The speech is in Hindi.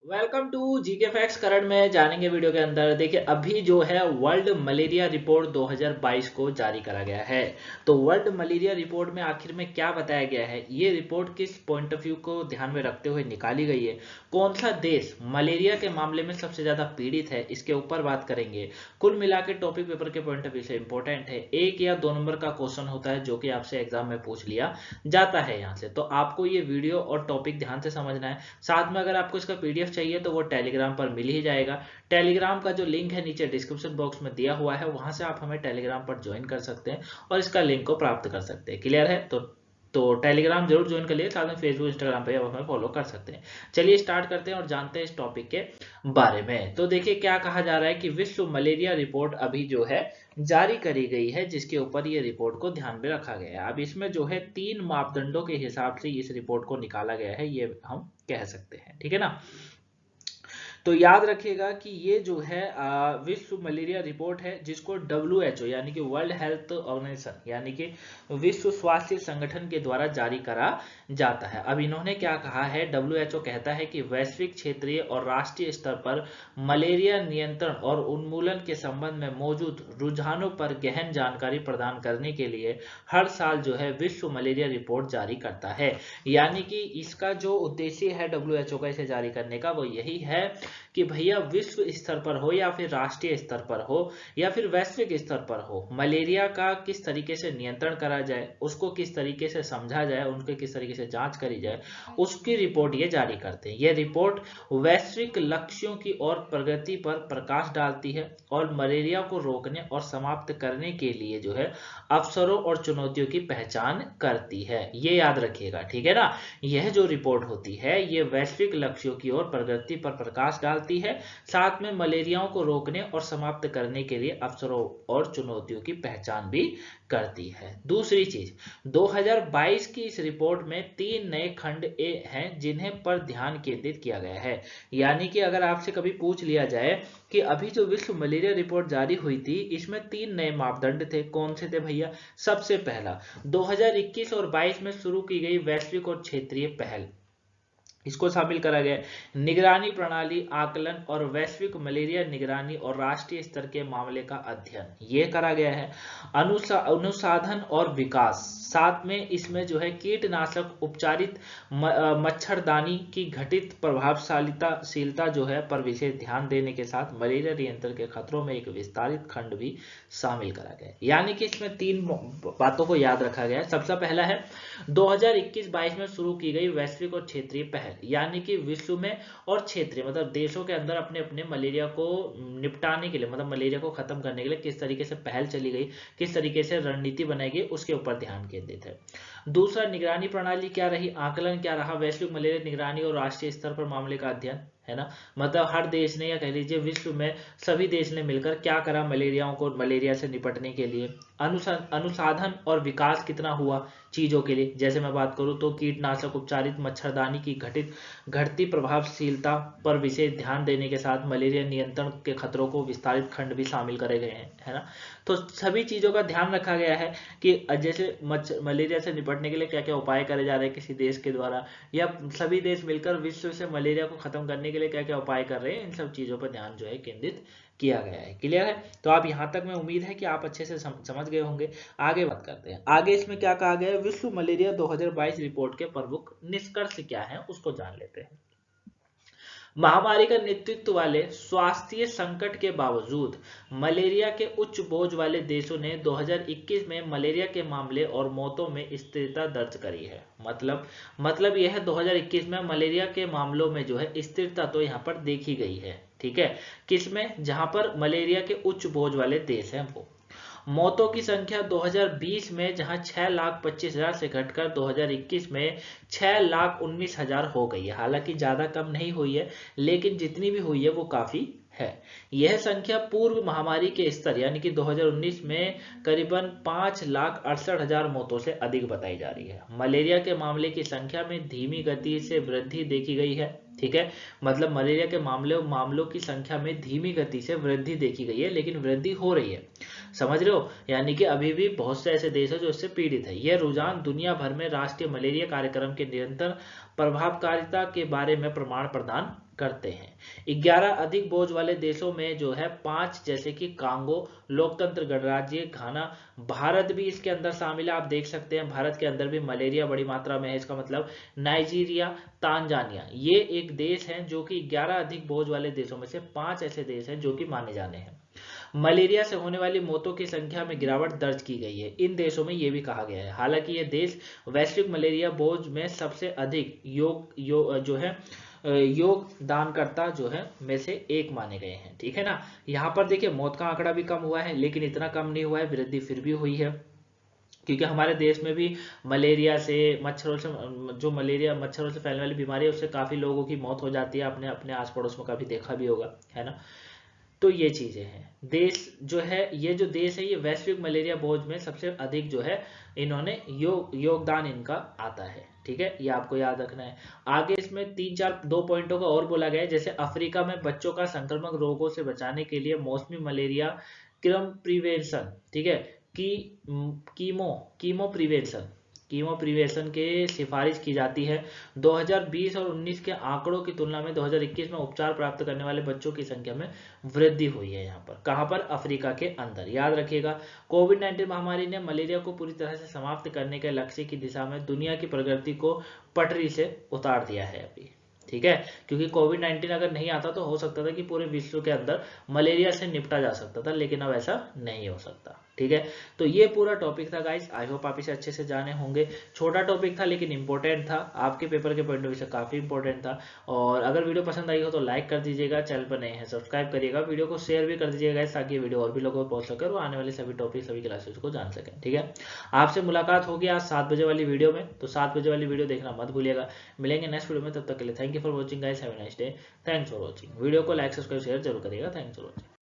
Welcome to GK facts. Current में जानेंगे वीडियो के अंदर। देखिए, अभी जो है वर्ल्ड मलेरिया रिपोर्ट 2022 को जारी करा गया है। तो वर्ल्ड मलेरिया रिपोर्ट में आखिर में क्या बताया गया है, ये रिपोर्ट किस पॉइंट ऑफ व्यू को ध्यान में रखते हुए निकाली गई है, कौन सा देश मलेरिया के मामले में सबसे ज्यादा पीड़ित है, इसके ऊपर बात करेंगे। कुल मिला के टॉपिक पेपर के पॉइंट ऑफ व्यू से इंपॉर्टेंट है। 1 या 2 नंबर का क्वेश्चन होता है जो कि आपसे एग्जाम में पूछ लिया जाता है यहाँ से। तो आपको ये वीडियो और टॉपिक ध्यान से समझना है। साथ में अगर आपको इसका पीडीएफ चाहिए तो वो टेलीग्राम पर मिल ही जाएगा। टेलीग्राम का जो लिंक है नीचे डिस्क्रिप्शन बॉक्स में दिया हुआ है, वहां से आप हमें टेलीग्राम पर ज्वाइन कर सकते हैं और इसका लिंक को प्राप्त कर सकते हैं। क्लियर है? तो टेलीग्राम जरूर ज्वाइन कर लिए, साथ में फेसबुक इंस्टाग्राम पे आप हमें फॉलो कर सकते हैं। चलिए स्टार्ट करते हैं और जानते हैं इस टॉपिक के बारे में। तो देखिए क्या कहा जा रहा है कि विश्व मलेरिया रिपोर्ट अभी जो है जारी करी गई है, जिसके ऊपर ये रिपोर्ट को ध्यान में रखा गया है। अब इसमें जो है 3 मापदंडों के हिसाब से इस रिपोर्ट को निकाला गया है, ये हम कह सकते हैं। ठीक है ना? तो याद रखिएगा कि ये जो है विश्व मलेरिया रिपोर्ट है, जिसको WHO यानी कि वर्ल्ड हेल्थ ऑर्गेनाइजेशन यानी कि विश्व स्वास्थ्य संगठन के द्वारा जारी करा जाता है। अब इन्होंने क्या कहा है, WHO कहता है कि वैश्विक, क्षेत्रीय और राष्ट्रीय स्तर पर मलेरिया नियंत्रण और उन्मूलन के संबंध में मौजूद रुझानों पर गहन जानकारी प्रदान करने के लिए हर साल जो है विश्व मलेरिया रिपोर्ट जारी करता है। यानी कि इसका जो उद्देश्य है WHO का इसे जारी करने का, वो यही है कि भैया विश्व स्तर पर हो या फिर राष्ट्रीय स्तर पर हो या फिर वैश्विक स्तर पर हो, मलेरिया का किस तरीके से नियंत्रण करा जाए, उसको किस तरीके से समझा जाए, उनके किस तरीके से जांच करी जाए, उसकी रिपोर्ट ये जारी करते हैं। ये रिपोर्ट वैश्विक लक्ष्यों की ओर प्रगति पर प्रकाश डालती है और मलेरिया को रोकने और समाप्त करने के लिए जो है अवसरों और चुनौतियों की पहचान करती है। ये याद रखिएगा, ठीक है ना? यह जो रिपोर्ट होती है ये वैश्विक लक्ष्यों की ओर प्रगति पर प्रकाश डालती है, साथ में मलेरियाओं को रोकने और समाप्त करने के लिए अवसरों और चुनौतियों की पहचान भी करती है। दूसरी चीज, 2022 की इस रिपोर्ट में 3 नए खंड ए हैं जिन्हें पर ध्यान केंद्रित किया गया है। यानी कि अगर आपसे कभी पूछ लिया जाए कि अभी जो विश्व मलेरिया रिपोर्ट जारी हुई थी, इसमें 3 नए मापदंड थे, कौन से थे भैया? सबसे पहला, 2021 और 22 में शुरू की गई वैश्विक और क्षेत्रीय पहल, इसको शामिल करा गया। निगरानी प्रणाली, आकलन और वैश्विक मलेरिया निगरानी और राष्ट्रीय स्तर के मामले का अध्ययन, ये करा गया है। अनुसाधन और विकास, साथ में इसमें जो है कीटनाशक उपचारित मच्छरदानी की घटित प्रभावशीलता जो है पर विशेष ध्यान देने के साथ मलेरिया नियंत्रण के खतरों में एक विस्तारित खंड भी शामिल करा गया। यानी कि इसमें 3 बातों को याद रखा गया है। सबसे पहला है 2021-22 में शुरू की गई वैश्विक और क्षेत्रीय पहल, यानी कि विश्व में और क्षेत्रीय मतलब देशों के अंदर अपने अपने मलेरिया को निपटाने के लिए, मतलब मलेरिया को खत्म करने के लिए किस तरीके से पहल चली गई, किस तरीके से रणनीति बनाई गई, उसके ऊपर ध्यान केंद्रित है। दूसरा, निगरानी प्रणाली क्या रही, आकलन क्या रहा, वैश्विक मलेरिया निगरानी और राष्ट्रीय स्तर पर मामले का अध्ययन, है ना? मतलब हर देश ने या कह लीजिए विश्व में सभी देश ने मिलकर क्या करा मलेरियाओं को, मलेरिया से निपटने के लिए। अनुसाधन और विकास कितना हुआ चीजों के लिए, जैसे मैं बात करूं तो कीटनाशक उपचारित मच्छरदानी की घटती प्रभावशीलता पर विशेष ध्यान देने के साथ मलेरिया नियंत्रण के खतरों को विस्तारित खंड भी शामिल करे गए हैं, है ना? तो सभी चीजों का ध्यान रखा गया है कि जैसे मलेरिया से निपटने के लिए क्या क्या उपाय करे जा रहे हैं किसी देश के द्वारा, या सभी देश मिलकर विश्व से मलेरिया को खत्म करने के लिए क्या क्या उपाय कर रहे हैं, इन सब चीजों पर ध्यान जो है केंद्रित किया गया है। क्लियर है? तो आप यहां तक मैं उम्मीद है कि आप अच्छे से समझ गए होंगे। आगे बात करते हैं। आगे इसमें क्या कहा गया है, विश्व मलेरिया 2022 रिपोर्ट के प्रमुख निष्कर्ष क्या है उसको जान लेते हैं। महामारी का नेतृत्व वाले स्वास्थ्य संकट के बावजूद मलेरिया के उच्च बोझ वाले देशों ने 2021 में मलेरिया के मामले और मौतों में स्थिरता दर्ज करी है। मतलब यह है 2021 में मलेरिया के मामलों में जो है स्थिरता तो यहाँ पर देखी गई है। ठीक है? किसमें? जहां पर मलेरिया के उच्च बोझ वाले देश हैं वो। मौतों की संख्या 2020 में जहां 6,25,000 से घटकर 2021 में 6,19,000 हो गई है। हालांकि ज्यादा कम नहीं हुई है, लेकिन जितनी भी हुई है वो काफी है। यह संख्या पूर्व महामारी के स्तर यानी कि 2019 में करीबन 5,68,000 मौतों से अधिक बताई जा रही है। मलेरिया के मामले की संख्या में धीमी गति से वृद्धि देखी गई है। ठीक है? मतलब मलेरिया के मामलों की संख्या में धीमी गति से वृद्धि देखी गई है, लेकिन वृद्धि हो रही है। समझ रहे हो? यानी कि अभी भी बहुत से ऐसे देश हैं जो इससे पीड़ित है। यह रुझान दुनिया भर में राष्ट्रीय मलेरिया कार्यक्रम के निरंतर प्रभावकारिता के बारे में प्रमाण प्रदान करते हैं। 11 अधिक बोझ वाले देशों में जो है 5, जैसे कि कांगो, लोकतंत्र गणराज्य घाना, भारत भी इसके अंदर शामिल है। आप देख सकते हैं भारत के अंदर भी मलेरिया बड़ी मात्रा में है। इसका मतलब नाइजीरिया, तांजानिया, ये एक देश है जो कि 11 अधिक बोझ वाले देशों में से 5 ऐसे देश हैं जो कि माने जाने हैं। मलेरिया से होने वाली मौतों की संख्या में गिरावट दर्ज की गई है इन देशों में, ये भी कहा गया है। हालांकि ये देश वैश्विक मलेरिया बोझ में सबसे अधिक योगदानकर्ता जो है में से एक माने गए हैं। ठीक है ना। यहाँ पर देखिए मौत का आंकड़ा भी कम हुआ है, लेकिन इतना कम नहीं हुआ है, वृद्धि फिर भी हुई है, क्योंकि हमारे देश में भी मलेरिया से मच्छरों से फैलने वाली बीमारी है, उससे काफी लोगों की मौत हो जाती है। अपने अपने आस पड़ोस में काफी देखा भी होगा, है ना। तो ये चीजें हैं। देश जो है, ये जो देश है, ये वैश्विक मलेरिया बोझ में सबसे अधिक जो है इन्होंने योगदान इनका आता है। ठीक है, ये आपको याद रखना है। आगे इसमें 2 पॉइंटों का और बोला गया है, जैसे अफ्रीका में बच्चों का संक्रामक रोगों से बचाने के लिए मौसमी मलेरिया क्रम प्रिवेंशन, ठीक है, की कीमो प्रिवेंशन के सिफारिश की जाती है। 2020 और 19 के आंकड़ों की तुलना में 2021 में उपचार प्राप्त करने वाले बच्चों की संख्या में वृद्धि हुई है। यहाँ पर कहाँ पर? अफ्रीका के अंदर। याद रखिएगा, कोविड-19 महामारी ने मलेरिया को पूरी तरह से समाप्त करने के लक्ष्य की दिशा में दुनिया की प्रगति को पटरी से उतार दिया है अभी। ठीक है, क्योंकि कोविड-19 अगर नहीं आता तो हो सकता था कि पूरे विश्व के अंदर मलेरिया से निपटा जा सकता था, लेकिन अब ऐसा नहीं हो सकता। ठीक है, तो ये पूरा टॉपिक था गाइस। आई होप आप इसे अच्छे से जाने होंगे। छोटा टॉपिक था लेकिन इंपॉर्टेंट था, आपके पेपर के पॉइंट ऑफ व्यू से काफी इंपॉर्टेंट था। और अगर वीडियो पसंद आई हो तो लाइक कर दीजिएगा, चैनल पर नए हैं सब्सक्राइब करिएगा, वीडियो को शेयर भी कर दीजिएगा गाइस, ताकि वीडियो और भी लोगों को पहुंच सके और आने वाले सभी टॉपिक, सभी क्लासेस को जान सकें। ठीक है, आपसे मुलाकात होगी आज 7 बजे वाली वीडियो में, तो 7 बजे वाली वीडियो देखना मत भूलिएगा। मिलेंगे नेक्स्ट वीडियो में, तब तक के लिए thank you for watching guys, have a nice day, thanks for watching. Video को लाइक, सब्सक्राइब, शेयर जरूर करिएगा। Thanks for watching.